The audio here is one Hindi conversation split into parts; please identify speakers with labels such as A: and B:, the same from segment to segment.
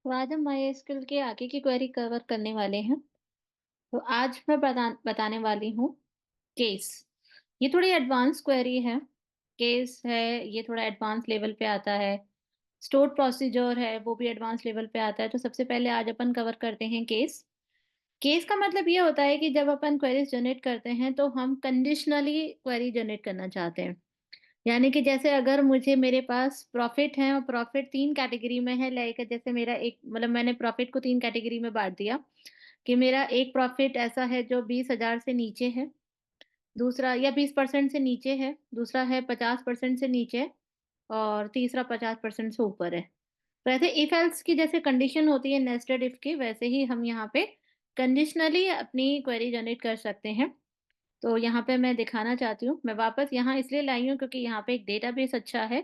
A: तो आज हम MySQL के आगे की क्वेरी कवर करने वाले हैं। तो आज मैं बताने वाली हूँ केस। ये थोड़ी एडवांस क्वेरी है। केस है, ये थोड़ा एडवांस लेवल पे आता है। स्टोर्ड प्रोसीजर है, वो भी एडवांस लेवल पे आता है। तो सबसे पहले आज अपन कवर करते हैं केस। केस का मतलब ये होता है कि जब अपन क्वेरीज जनरेट करते हैं तो हम कंडीशनली क्वेरी जनरेट करना चाहते हैं। यानी कि जैसे अगर मुझे मेरे पास प्रॉफिट है और प्रॉफिट 3 कैटेगरी में है, लाइक जैसे मेरा एक मतलब मैंने प्रॉफिट को 3 कैटेगरी में बाँट दिया कि मेरा एक प्रॉफिट ऐसा है जो 20,000 से नीचे है, दूसरा या 20% से नीचे है, दूसरा है 50% से नीचे और तीसरा 50% से ऊपर है। तो ऐसे इफ एल्स की जैसे कंडीशन होती है नेस्टेड इफ की, वैसे ही हम यहाँ पे कंडीशनली अपनी क्वेरी जनरेट कर सकते हैं। तो यहाँ पे मैं दिखाना चाहती हूँ, मैं वापस यहाँ इसलिए लाई हूँ क्योंकि यहाँ पे एक डेटाबेस अच्छा है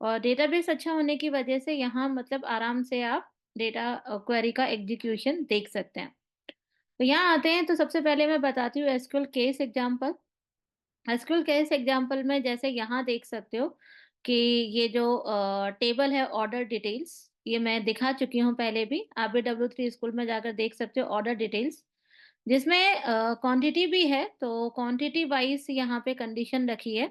A: और डेटाबेस अच्छा होने की वजह से यहाँ मतलब आराम से आप डेटा क्वेरी का एग्जीक्यूशन देख सकते हैं। तो यहाँ आते हैं, तो सबसे पहले मैं बताती हूँ SQL case example. SQL case example में जैसे यहाँ देख सकते हो कि ये जो टेबल है ऑर्डर डिटेल्स, ये मैं दिखा चुकी हूँ पहले भी। आप भी W3 स्कूल में जाकर देख सकते हो ऑर्डर डिटेल्स, जिसमें क्वांटिटी भी है। तो क्वांटिटी वाइज यहाँ पे कंडीशन रखी है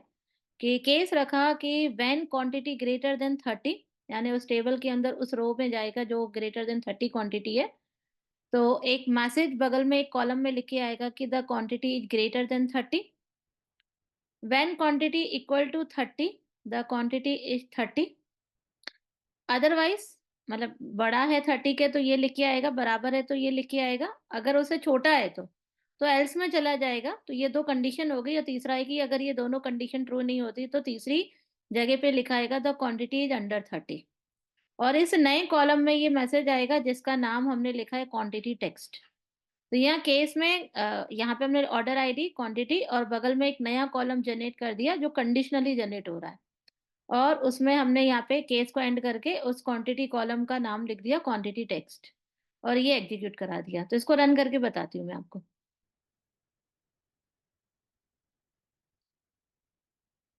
A: कि केस रखा कि व्हेन क्वांटिटी ग्रेटर देन 30, यानी उस टेबल के अंदर उस रो में जाएगा जो ग्रेटर देन 30 क्वांटिटी है। तो एक मैसेज बगल में एक कॉलम में लिख के आएगा कि the quantity is greater than 30। When quantity equal to 30, the quantity is 30। Otherwise मतलब बड़ा है 30 के तो ये लिख के आएगा, बराबर है तो ये लिख के आएगा, अगर उससे छोटा है तो एल्स में चला जाएगा। तो ये दो कंडीशन हो गई। और तीसरा है कि अगर ये दोनों कंडीशन ट्रू नहीं होती तो तीसरी जगह पे लिखा आएगा द क्वांटिटी इज अंडर 30। और इस नए कॉलम में ये मैसेज आएगा जिसका नाम हमने लिखा है क्वांटिटी टेक्स्ट। तो यहाँ केस में यहाँ पे हमने ऑर्डर आईडी क्वांटिटी और बगल में एक नया कॉलम जनरेट कर दिया जो कंडीशनली जनरेट हो रहा है। और उसमें हमने यहाँ पे केस को एंड करके उस क्वांटिटी कॉलम का नाम लिख दिया क्वांटिटी टेक्स्ट, और ये एग्जीक्यूट करा दिया। तो इसको रन करके बताती हूँ मैं आपको।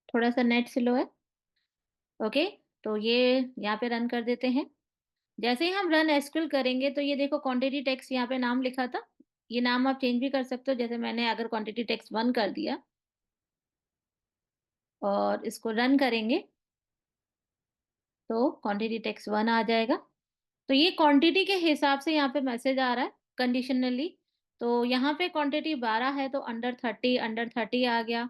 A: थोड़ा सा नेट स्लो है। ओके, तो ये यहाँ पे रन कर देते हैं। जैसे ही हम रन एसक्यूएल करेंगे तो ये देखो क्वांटिटी टेक्स्ट यहाँ पे नाम लिखा था, ये नाम आप चेंज भी कर सकते हो। जैसे मैंने अगर क्वांटिटी टेक्स्ट 1 कर दिया और इसको रन करेंगे तो क्वांटिटी टेक्स्ट 1 आ जाएगा। तो ये क्वांटिटी के हिसाब से यहाँ पे मैसेज आ रहा है कंडीशनली। तो यहाँ पे क्वांटिटी 12 है तो अंडर 30 आ गया।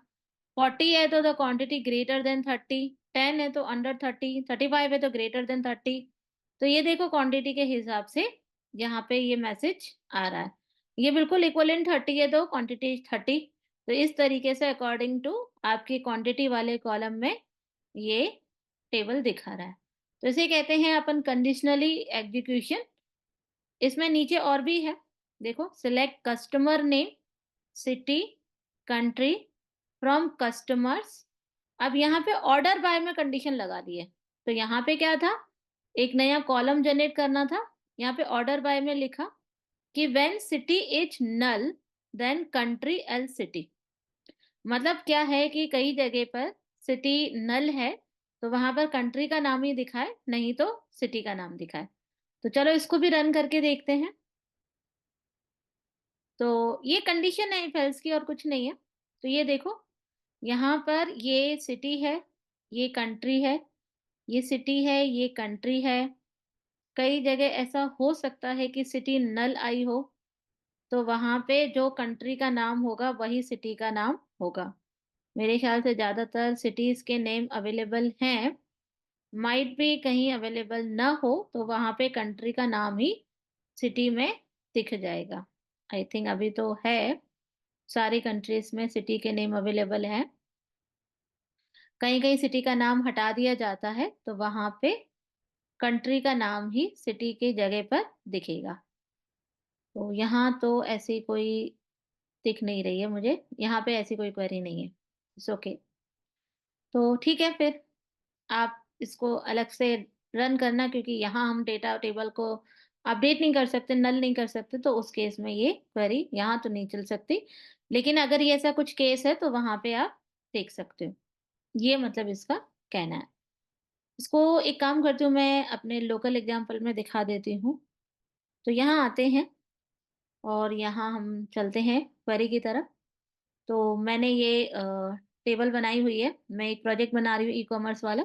A: 40 है तो द क्वांटिटी ग्रेटर देन 30। 10 है तो अंडर 30। 35 है तो ग्रेटर देन 30। तो ये देखो क्वांटिटी के हिसाब से यहाँ पे ये मैसेज आ रहा है। ये बिल्कुल इक्वलेंट 30 है तो क्वांटिटी 30। तो इस तरीके से अकॉर्डिंग टू आपकी क्वांटिटी वाले कॉलम में ये टेबल दिखा रहा है। तो इसे कहते हैं अपन कंडीशनली एग्जीक्यूशन। इसमें नीचे और भी है, देखो select customer name, city, country from customers. अब यहाँ पे ऑर्डर बाय में कंडीशन लगा दी है। तो यहाँ पे क्या था, एक नया कॉलम जनरेट करना था। यहाँ पे ऑर्डर बाय में लिखा कि when city is null then country else city. मतलब क्या है कि कई जगह पर सिटी नल है तो वहां पर कंट्री का नाम ही दिखाए, नहीं तो सिटी का नाम दिखाए। तो चलो इसको भी रन करके देखते हैं। तो ये कंडीशन है इफ एल्स की और कुछ नहीं है। तो ये देखो यहाँ पर ये सिटी है, ये कंट्री है, ये सिटी है, ये कंट्री है। कई जगह ऐसा हो सकता है कि सिटी नल आई हो, तो वहां पे जो कंट्री का नाम होगा वही सिटी का नाम होगा। मेरे ख्याल से ज्यादातर सिटीज के नेम अवेलेबल हैं। माइट भी कहीं अवेलेबल ना हो तो वहां पे कंट्री का नाम ही सिटी में दिख जाएगा। आई थिंक अभी तो है, सारी कंट्रीज में सिटी के नेम अवेलेबल हैं। कहीं कहीं सिटी का नाम हटा दिया जाता है तो वहां पे कंट्री का नाम ही सिटी की जगह पर दिखेगा। तो यहाँ तो ऐसी कोई दिख नहीं रही है मुझे, यहाँ पे ऐसी कोई क्वेरी नहीं है। It's okay. तो ठीक है, फिर आप इसको अलग से रन करना, क्योंकि यहाँ हम डेटा टेबल को अपडेट नहीं कर सकते, नल नहीं कर सकते। तो उस केस में ये क्वेरी यहाँ तो नहीं चल सकती, लेकिन अगर ये ऐसा कुछ केस है तो वहां पे आप देख सकते हो। ये मतलब इसका कहना है। इसको एक काम करती हूँ, मैं अपने लोकल एग्जाम्पल में दिखा देती हूँ। तो यहाँ आते हैं और यहाँ हम चलते हैं क्वेरी की तरफ। तो मैंने ये टेबल बनाई हुई है, मैं एक प्रोजेक्ट बना रही हूँ ई कॉमर्स वाला।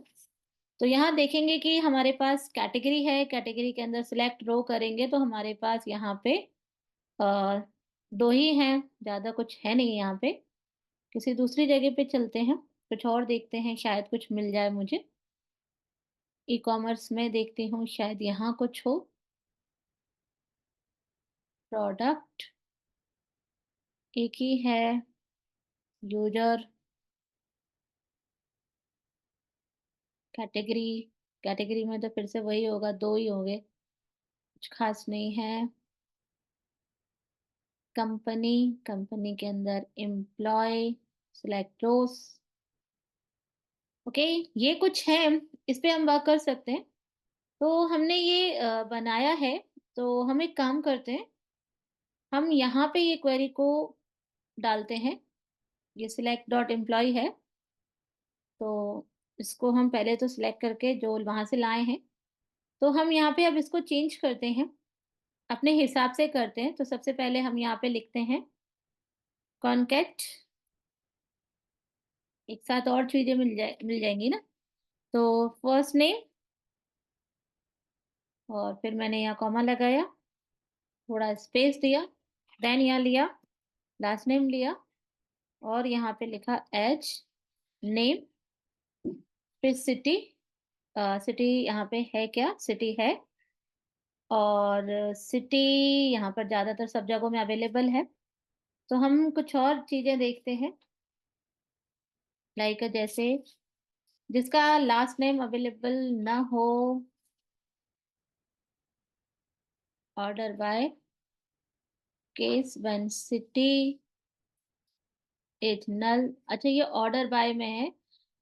A: तो यहाँ देखेंगे कि हमारे पास कैटेगरी है, कैटेगरी के अंदर सिलेक्ट रो करेंगे तो हमारे पास यहाँ पे अ, दो ही हैं, ज़्यादा कुछ है नहीं यहाँ पे। किसी दूसरी जगह पे चलते हैं, कुछ और देखते हैं, शायद कुछ मिल जाए मुझे। ई कॉमर्स में देखती हूँ, शायद यहाँ कुछ हो। प्रोडक्ट एक ही है, यूजर, कैटेगरी, कैटेगरी में तो फिर से वही होगा, दो ही होंगे, कुछ खास नहीं है। कंपनी, कंपनी के अंदर एम्प्लॉय, सिलेक्ट रोज। ओके, ये कुछ है, इस पे हम वर्क कर सकते हैं। तो हमने ये बनाया है। तो हम एक काम करते हैं, हम यहाँ पे ये क्वेरी को डालते हैं। ये सिलेक्ट डॉट एम्प्लॉय है, तो इसको हम पहले तो सिलेक्ट करके जो वहां से लाए हैं, तो हम यहाँ पे अब इसको चेंज करते हैं, अपने हिसाब से करते हैं। तो सबसे पहले हम यहाँ पे लिखते हैं कॉन्केट, एक साथ और चीजें मिल जाएंगी ना। तो फर्स्ट नेम, और फिर मैंने यहाँ कॉमा लगाया, थोड़ा स्पेस दिया, देन यहाँ लिया, लास्ट नेम लिया, और यहाँ पे लिखा एच नेम, फिर सिटी, सिटी यहाँ पे है क्या, सिटी है। और सिटी यहाँ पर ज्यादातर सब जगहों में अवेलेबल है। तो हम कुछ और चीजें देखते हैं, लाइक जैसे जिसका लास्ट नेम अवेलेबल ना हो, order by, case when city is null. अच्छा, ये ऑर्डर बाय में है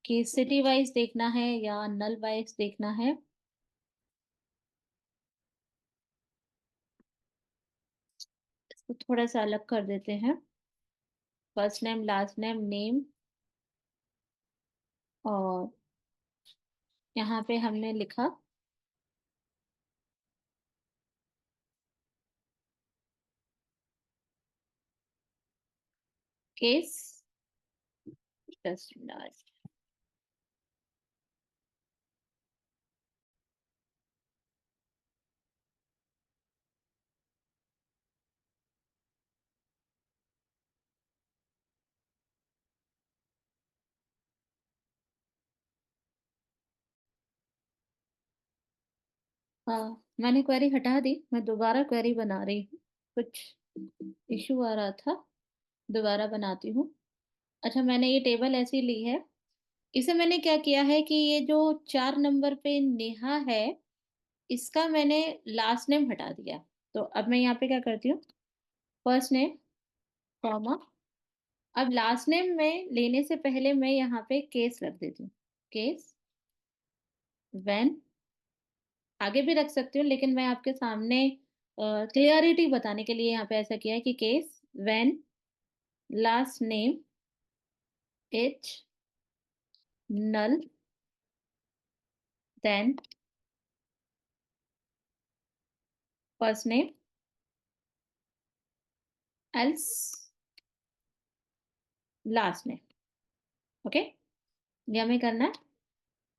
A: कि सिटी वाइज देखना है या नल वाइज देखना है। इसको थोड़ा सा अलग कर देते हैं, first name last name name, और यहाँ पे हमने लिखा केस कस्टमर। हाँ, मैंने क्वेरी हटा दी, मैं दोबारा क्वेरी बना रही हूँ, कुछ इशू आ रहा था, दोबारा बनाती हूँ। अच्छा, मैंने ये टेबल ऐसी ली है, इसे मैंने क्या किया है कि ये जो 4 नंबर पे नेहा है, इसका मैंने लास्ट नेम हटा दिया। तो अब मैं यहाँ पे क्या करती हूँ, फर्स्ट नेम कॉमा, अब लास्ट नेम में लेने से पहले मैं यहाँ पे केस रख देती हूँ, केस व्हेन, आगे भी रख सकती हूँ लेकिन मैं आपके सामने क्लियरिटी बताने के लिए यहाँ पे ऐसा किया है कि case when last name is null, then first name, else last name. Okay, ये हमें करना है।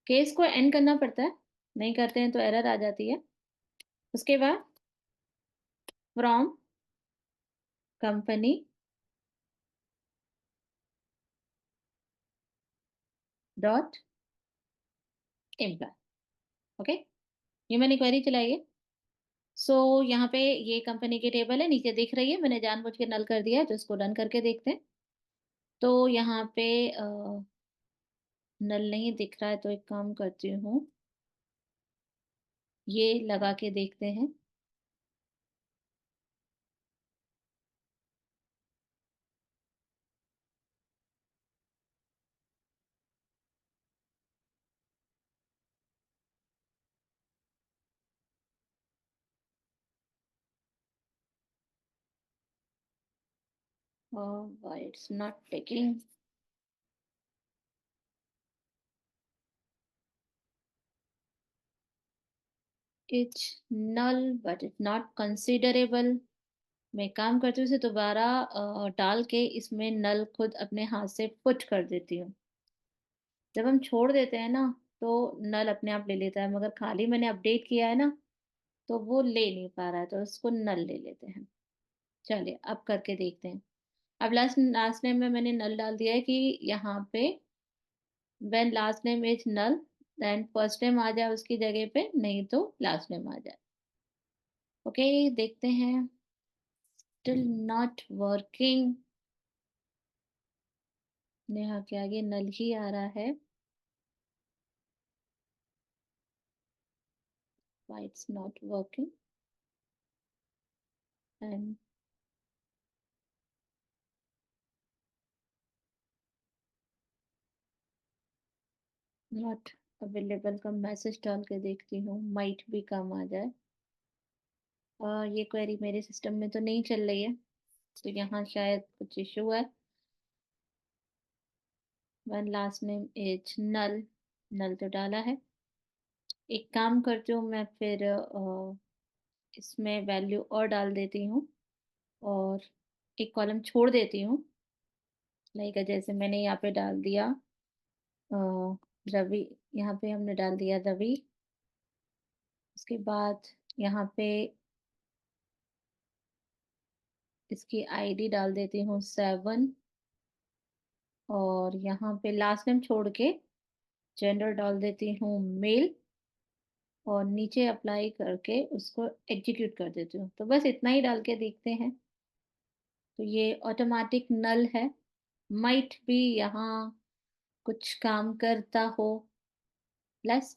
A: केस को एंड करना पड़ता है, नहीं करते हैं तो एरर आ जाती है। उसके बाद from company dot employ. Okay, ये मैंने क्वेरी चलाई है। सो यहाँ पे ये कंपनी की टेबल है, नीचे दिख रही है, मैंने जानबूझ के नल कर दिया है, तो इसको रन करके देखते हैं। तो यहाँ पे नल नहीं दिख रहा है, तो एक काम करती हूँ, ये लगा के देखते हैं। Why it's not taking. It's null but it's not considerable. मैं काम करती हूँ, इसे दोबारा डाल के इसमें नल खुद अपने हाथ से पुट कर देती हूँ। जब हम छोड़ देते हैं ना, तो नल अपने आप ले लेता है, मगर खाली मैंने अपडेट किया है ना, तो वो ले नहीं पा रहा है, तो उसको नल ले लेते हैं। चलिए अब करके देखते हैं। अब लास्ट लास्ट नेम में मैंने नल डाल दिया है कि यहाँ पे when last name is null then first name आ जाए उसकी जगह पे, नहीं तो लास्ट नेम आ जाए। ओके, देखते हैं। Still not working. नेहा के आगे नल ही आ रहा है। Why it's not working? And not available का मैसेज डाल के देखती हूँ, माइट भी काम आ जाए। ये क्वेरी मेरे सिस्टम में तो नहीं चल रही है, तो यहाँ शायद कुछ इशू है। One last name is null. Null तो डाला है। एक काम करती हूँ मैं फिर, इसमें वैल्यू और डाल देती हूँ, और एक कॉलम छोड़ देती हूँ। लाइक जैसे मैंने यहाँ पे डाल दिया अ, रवि। यहाँ पे हमने डाल दिया रवि। उसके बाद यहाँ पे इसकी आईडी डाल देती हूँ 7। और यहाँ पे लास्ट नेम छोड़ के जेंडर डाल देती हूँ मेल। और नीचे अप्लाई करके उसको एग्जीक्यूट कर देती हूँ। तो बस इतना ही डाल के देखते हैं। तो ये ऑटोमेटिक नल है। माइट भी यहाँ कुछ काम करता हो। Let's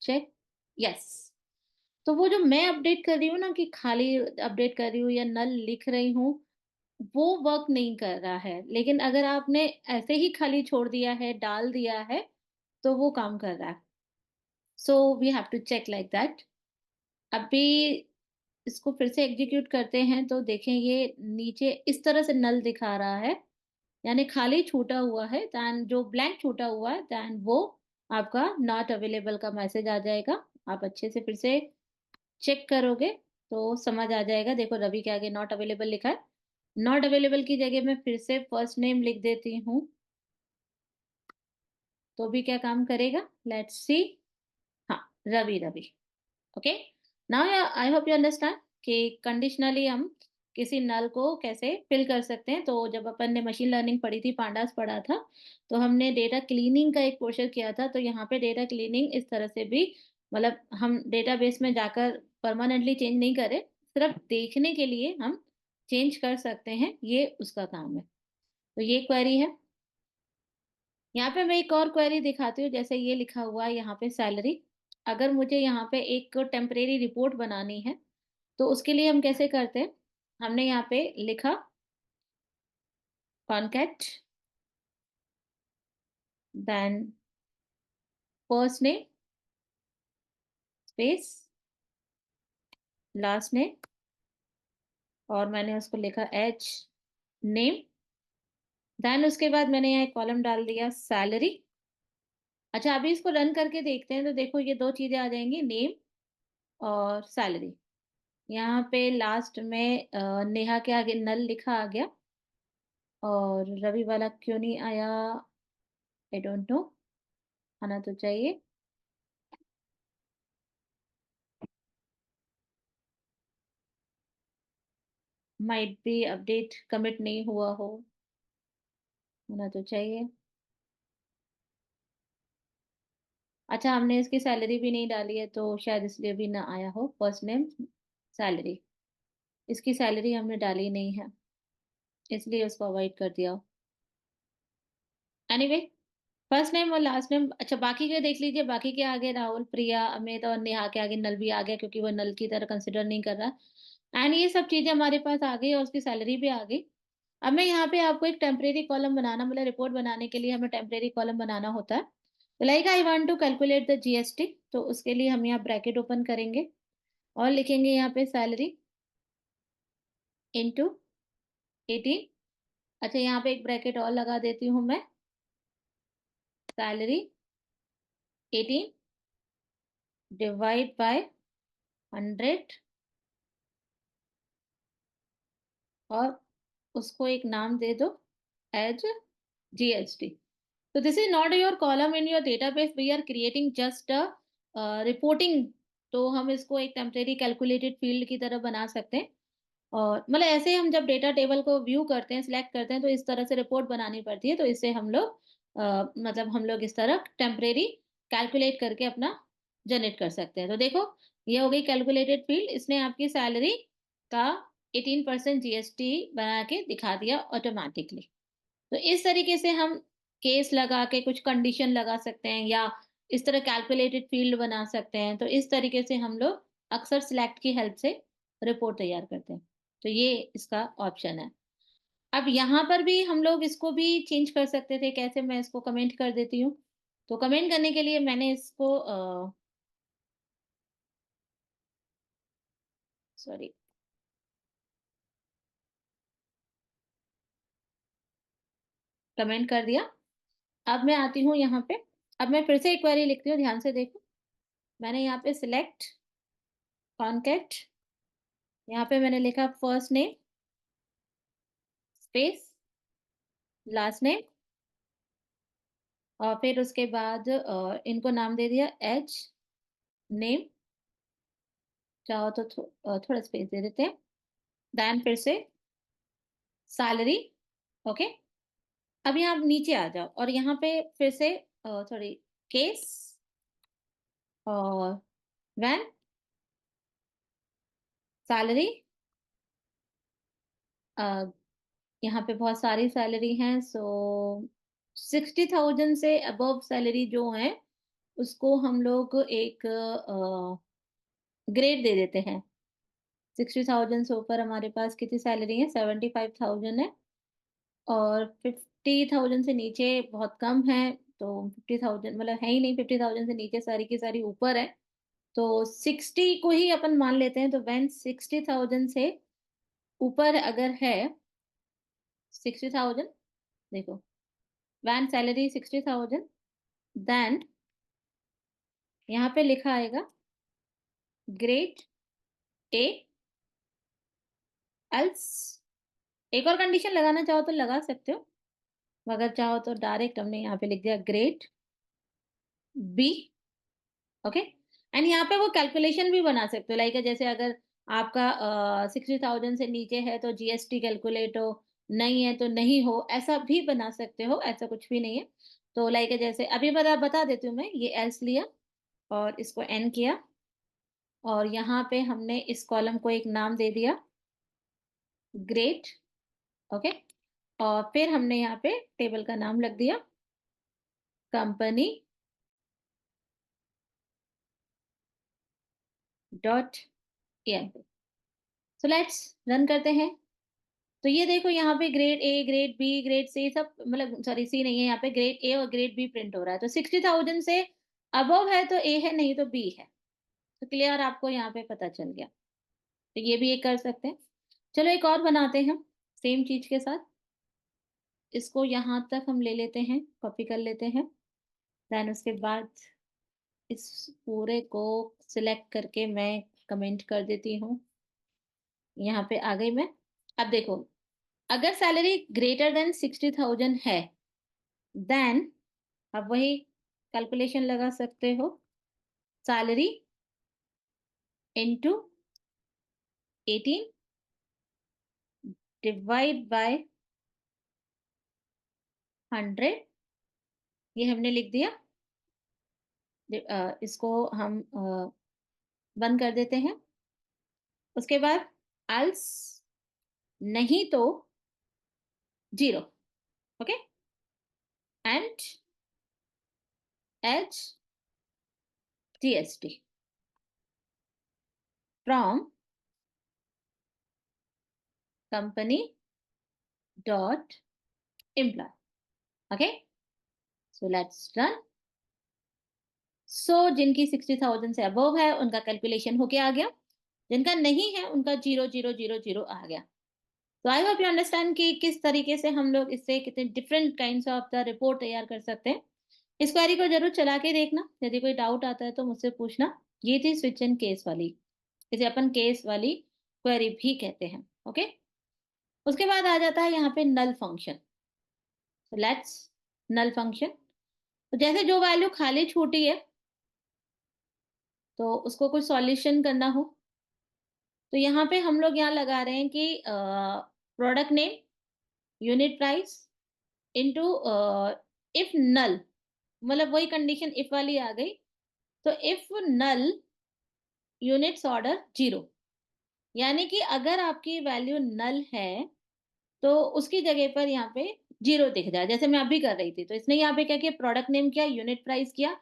A: check. यस। तो वो जो मैं अपडेट कर रही हूँ ना, कि खाली अपडेट कर रही हूँ या नल लिख रही हूँ, वो वर्क नहीं कर रहा है। लेकिन अगर आपने ऐसे ही खाली छोड़ दिया है, डाल दिया है, तो वो काम कर रहा है। So we have to check like that. अभी इसको फिर से एग्जीक्यूट करते हैं, तो देखें ये नीचे इस तरह से नल दिखा रहा है, यानी खाली छूटा हुआ है। दैन जो ब्लैंक छूटा हुआ है, दैन वो आपका नॉट अवेलेबल का मैसेज आ जाएगा। आप अच्छे से फिर से चेक करोगे तो समझ आ जाएगा। देखो रवि के आगे नॉट अवेलेबल लिखा है। नॉट अवेलेबल की जगह मैं फिर से फर्स्ट नेम लिख देती हूँ, तो भी क्या काम करेगा, लेट्स सी। हाँ, Ravi Ravi. Okay. Now I hope you understand कि कंडीशनली हम किसी नल को कैसे फिल कर सकते हैं। तो जब अपन ने मशीन लर्निंग पढ़ी थी, पांडास पढ़ा था, तो हमने डेटा क्लीनिंग का एक पोर्शन किया था। तो यहाँ पे डेटा क्लीनिंग इस तरह से भी, मतलब हम डेटाबेस में जाकर परमानेंटली चेंज नहीं करें, सिर्फ देखने के लिए हम चेंज कर सकते हैं, ये उसका काम है। तो ये क्वेरी है। यहाँ पे मैं एक और क्वेरी दिखाती हूँ। जैसे ये लिखा हुआ है यहाँ पे सैलरी। अगर मुझे यहाँ पे एक टेम्परेरी रिपोर्ट बनानी है, तो उसके लिए हम कैसे करते हैं। हमने यहाँ पे लिखा concat, then first name space last name, और मैंने उसको लिखा एच नेम। देन उसके बाद मैंने यहाँ एक कॉलम डाल दिया सैलरी। अच्छा, अभी इसको रन करके देखते हैं, तो देखो ये दो चीजें आ जाएंगी, नेम और सैलरी। यहाँ पे लास्ट में नेहा के आगे नल लिखा आ गया, और रवि वाला क्यों नहीं आया, आई डोंट नो। आना तो चाहिए। माइट भी अपडेट कमिट नहीं हुआ हो, होना तो चाहिए। अच्छा, हमने इसकी सैलरी भी नहीं डाली है, तो शायद इसलिए भी ना आया हो। फर्स्ट नेम सैलरी, इसकी सैलरी हमने डाली नहीं है, इसलिए उसको अवॉइड कर दिया। एनीवे, फर्स्ट नेम और लास्ट नेम। अच्छा, बाकी के देख लीजिए। बाकी के आगे राहुल, प्रिया, अमित और नेहा के आगे नल भी आ गया, क्योंकि वो नल की तरह कंसिडर नहीं कर रहा। एंड ये सब चीजें हमारे पास आ गई, और उसकी सैलरी भी आ गई। अब मैं यहाँ पे आपको एक टेम्परेरी कॉलम बनाना, मतलब रिपोर्ट बनाने के लिए हमें टेम्परेरी कॉलम बनाना होता है। तो like I want to calculate the GST, तो उसके लिए हम यहाँ ब्रैकेट ओपन करेंगे और लिखेंगे यहाँ पे सैलरी इंटू 18। अच्छा, यहाँ पे एक ब्रैकेट और लगा देती हूँ मैं। सैलरी 18 डिवाइड बाय 100 और उसको एक नाम दे दो एज GST। तो this is not your column in your database, we are creating just a reporting. तो हम इसको एक टेम्परेरी कैलकुलेटेड फील्ड की तरह बना सकते हैं। और मतलब ऐसे हम जब डेटा टेबल को व्यू करते हैं, सिलेक्ट करते हैं, तो इस तरह से रिपोर्ट बनानी पड़ती है। तो इससे हम लोग मतलब हम लोग इस तरह टेम्परेरी कैलकुलेट करके अपना जनरेट कर सकते हैं। तो देखो, ये हो गई कैलकुलेटेड फील्ड, इसने आपकी सैलरी का 18% GST बना के दिखा दिया ऑटोमेटिकली। तो इस तरीके से हम केस लगा के कुछ कंडीशन लगा सकते हैं, या इस तरह कैलकुलेटेड फील्ड बना सकते हैं। तो इस तरीके से हम लोग अक्सर सिलेक्ट की हेल्प से रिपोर्ट तैयार करते हैं। तो ये इसका ऑप्शन है। अब यहाँ पर भी हम लोग इसको भी चेंज कर सकते थे। कैसे, मैं इसको कमेंट कर देती हूँ। तो कमेंट करने के लिए मैंने इसको सॉरी, कमेंट कर दिया। अब मैं आती हूँ यहाँ पे। अब मैं फिर से एक क्वेरी लिखती हूँ, ध्यान से देखो। मैंने यहाँ पे सिलेक्ट कॉन्टेक्ट, यहाँ पे मैंने लिखा first name space last name, और फिर उसके बाद इनको नाम दे दिया एच नेम। चाहो तो थोड़ा स्पेस दे देते हैं। देन फिर से सैलरी। ओके। अब यहाँ नीचे आ जाओ और यहाँ पे फिर से सॉरी, केस और व्हेन सैलरी। यहाँ पे बहुत सारी सैलरी हैं, सो 60,000 से अबव सैलरी जो है उसको हम लोग एक ग्रेड दे देते हैं। 60,000 से ऊपर हमारे पास कितनी सैलरी है, 75,000 है। और 50,000 से नीचे बहुत कम है। तो 50,000 मतलब है ही नहीं, 50,000 से नीचे सारी की सारी ऊपर है। तो 60 को ही अपन मान लेते हैं। तो व्हेन 60,000 से ऊपर अगर है, 60,000, देखो, व्हेन सैलरी 60,000, देन यहाँ पे लिखा आएगा ग्रेड ए एल्स। एक और कंडीशन लगाना चाहो तो लगा सकते हो, मगर चाहो तो डायरेक्ट हमने यहाँ पे लिख दिया ग्रेड बी। ओके। एंड यहाँ पे वो कैलकुलेशन भी बना सकते हो, लाइक जैसे अगर आपका 60,000 से नीचे है तो GST कैलकुलेट हो, नहीं है तो नहीं हो, ऐसा भी बना सकते हो। ऐसा कुछ भी नहीं है। तो लाइक जैसे अभी बता बता देती हूँ मैं, ये एल्स लिया और इसको एन किया, और यहाँ पे हमने इस कॉलम को एक नाम दे दिया ग्रेड। ओके। और फिर हमने यहाँ पे टेबल का नाम लग दिया company dot M. So let's run करते हैं। तो ये देखो, यहाँ पे grade A, grade B, grade C सब, मतलब सॉरी सी नहीं है, यहाँ पे ग्रेड ए और ग्रेड बी प्रिंट हो रहा है। तो 60,000 से अबव है तो ए है, नहीं तो बी है। तो क्लियर, आपको यहाँ पे पता चल गया। तो ये भी एक कर सकते हैं। चलो एक और बनाते हैं सेम चीज के साथ। इसको यहाँ तक हम ले लेते हैं, कॉपी कर लेते हैं। देन उसके बाद इस पूरे को सिलेक्ट करके मैं कमेंट कर देती हूँ। यहाँ पे आ गई मैं। अब देखो, अगर सैलरी ग्रेटर देन 60,000 है, देन अब वही कैलकुलेशन लगा सकते हो, सैलरी इनटू 18 डिवाइड बाय 100। ये हमने लिख दिया। इसको हम बंद कर देते हैं। उसके बाद अल्स नहीं तो zero. Okay. And H GST from company dot employ. Okay. So let's run. So जिनकी 60,000 से अबव है उनका कैलकुलेशन होके आ गया, जिनका नहीं है उनका 0,0,0,0 आ गया। तो आई होप यू अंडरस्टैंड कि किस तरीके से हम लोग इससे कितने different kinds of the report तैयार कर सकते हैं। इस क्वेरी को जरूर चला के देखना, यदि कोई डाउट आता है तो मुझसे पूछना। ये थी स्विच एंड केस वाली इसे अपन केस वाली क्वेरी भी कहते हैं। ओके, उसके बाद आ जाता है यहाँ पे नल फंक्शन। लेट्स नल फंक्शन, तो जैसे जो वैल्यू खाली छूटी है तो उसको कुछ सॉल्यूशन करना हो, तो यहाँ पे हम लोग यहाँ लगा रहे हैं कि product name unit price into if null, मतलब वही कंडीशन इफ वाली आ गई, तो if null units order zero, यानी कि अगर आपकी वैल्यू नल है तो उसकी जगह पर यहाँ पे जीरो दिख जाए, जैसे मैं अभी कर रही थी। तो इसने यहाँ पे क्या किया, प्रोडक्ट नेम किया, यूनिट प्राइस किया,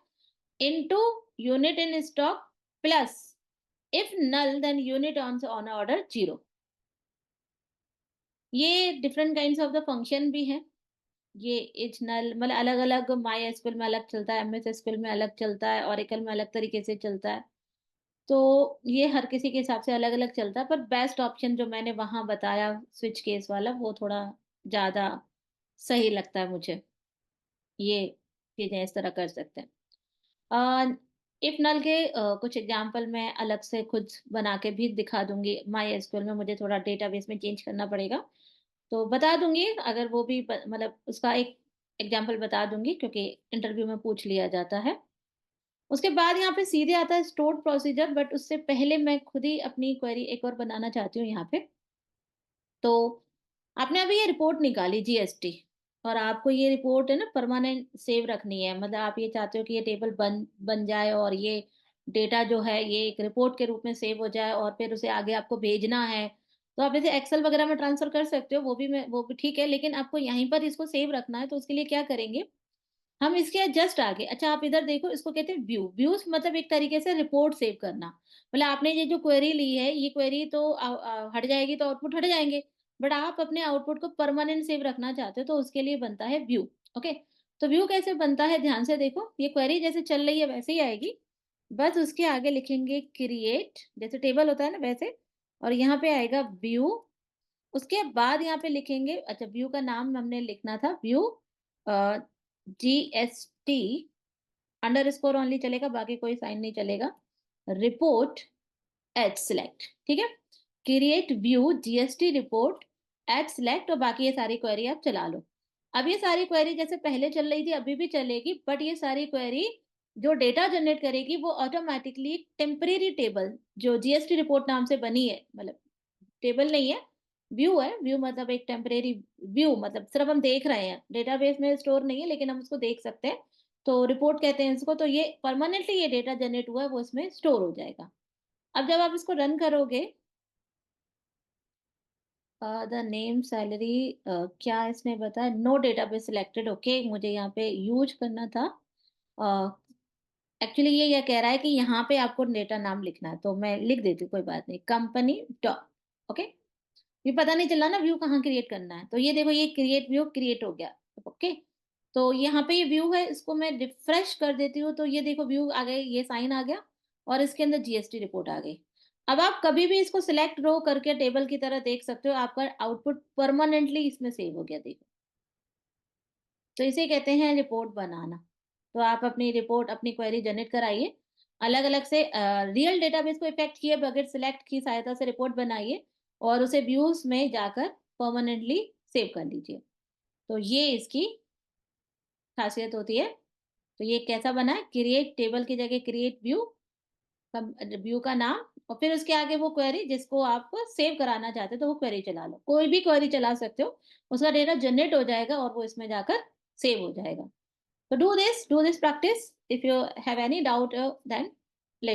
A: into unit in stock plus if null then unit on order zero. ये different kinds of the function भी हैं। ये इच नल मतलब अलग अलग, माई एसक्यूएल में अलग चलता है, एमएस एसक्यूएल में अलग चलता है, ओरेकल में अलग तरीके से चलता है। तो ये हर किसी के हिसाब से अलग अलग चलता है, पर बेस्ट ऑप्शन जो मैंने वहां बताया स्विच केस वाला, वो थोड़ा ज्यादा सही लगता है मुझे। ये चीजें इस तरह कर सकते हैं। इफ नल के कुछ एग्जांपल मैं अलग से खुद बना के भी दिखा दूंगी। माई एसक्यूएल में मुझे थोड़ा डेटाबेस में चेंज करना पड़ेगा, तो बता दूंगी अगर वो भी मतलब उसका एक एग्जांपल बता दूंगी, क्योंकि इंटरव्यू में पूछ लिया जाता है। उसके बाद यहाँ पे सीधे आता है स्टोर्ड प्रोसीजर, बट उससे पहले मैं खुद ही अपनी क्वेरी एक और बनाना चाहती हूँ यहाँ पे। तो आपने अभी ये रिपोर्ट निकाली जीएसटी, और आपको ये रिपोर्ट है ना परमानेंट सेव रखनी है, मतलब आप ये चाहते हो कि ये टेबल बन बन जाए और ये डेटा जो है ये एक रिपोर्ट के रूप में सेव हो जाए और फिर उसे आगे आपको भेजना है। तो आप इसे एक्सेल वगैरह में ट्रांसफर कर सकते हो, वो भी ठीक है, लेकिन आपको यहीं पर इसको सेव रखना है। तो उसके लिए क्या करेंगे, हम इसके जस्ट आगे, अच्छा आप इधर देखो, इसको कहते हैं व्यू। व्यूज मतलब एक तरीके से रिपोर्ट सेव करना। मतलब आपने ये जो क्वेरी ली है, ये क्वेरी तो हट जाएगी तो आउटपुट हट जाएंगे, बट आप अपने आउटपुट को परमानेंट सेव रखना चाहते हो, तो उसके लिए बनता है व्यू। ओके, तो व्यू कैसे बनता है, ध्यान से देखो, ये क्वेरी जैसे चल रही है वैसे ही आएगी, बस उसके आगे लिखेंगे क्रिएट, जैसे टेबल होता है ना वैसे, और यहाँ पे आएगा व्यू। उसके बाद यहाँ पे लिखेंगे, अच्छा व्यू का नाम हमने लिखना था view GST under score only चलेगा, बाकी कोई साइन नहीं चलेगा, रिपोर्ट एट सिलेक्ट, ठीक है। Create view GST report eight select, और बाकी ये सारी क्वेरी आप चला लो। अब ये सारी क्वेरी जैसे पहले चल रही थी अभी भी चलेगी, बट ये सारी क्वेरी जो डेटा जनरेट करेगी वो ऑटोमेटिकली टेम्परेरी टेबल जो जीएसटी रिपोर्ट नाम से बनी है, मतलब टेबल नहीं है, व्यू है। व्यू मतलब एक टेम्परेरी व्यू, मतलब सिर्फ हम देख रहे हैं, डेटाबेस में स्टोर नहीं है लेकिन हम उसको देख सकते हैं, तो रिपोर्ट कहते हैं इसको। तो ये परमानेंटली ये डेटा जनरेट हुआ है वो इसमें स्टोर हो जाएगा। अब जब आप इसको रन करोगे, द नेम सैलरी, क्या इसने बताया, नो डेटाबेस सिलेक्टेड। ओके, मुझे यहाँ पे यूज करना था। एक्चुअली ये कह रहा है कि यहाँ पे आपको डेटा नाम लिखना है, तो मैं लिख देती हूँ, कोई बात नहीं, कंपनी डॉट। ओके, ये पता नहीं चला ना व्यू कहाँ क्रिएट करना है, तो ये देखो ये क्रिएट व्यू क्रिएट हो गया। ओके, तो यहाँ पे ये व्यू है, इसको मैं रिफ्रेश कर देती हूँ, तो ये देखो व्यू आ गए, ये साइन आ गया और इसके अंदर जीएसटी रिपोर्ट आ गई। अब आप कभी भी इसको सिलेक्ट रो करके टेबल की तरह देख सकते हो, आपका आउटपुट परमानेंटली इसमें सेव हो गया, देखो। तो इसे कहते हैं रिपोर्ट बनाना। तो आप अपनी रिपोर्ट अपनी क्वेरी जनरेट कराइए, अलग अलग से रियल डेटाबेस को इफेक्ट किए बगैर सिलेक्ट की सहायता से रिपोर्ट बनाइए, और उसे व्यूज में जाकर परमानेंटली सेव कर लीजिए। तो ये इसकी खासियत होती है। तो ये कैसा बना है, क्रिएट टेबल की जगह क्रिएट व्यू, व्यू का नाम, और फिर उसके आगे वो क्वेरी जिसको आप सेव कराना चाहते हो, तो वो क्वेरी चला लो, कोई भी क्वेरी चला सकते हो, उसका डेटा जनरेट हो जाएगा और वो इसमें जाकर सेव हो जाएगा। So do this practice. If you have any doubt, then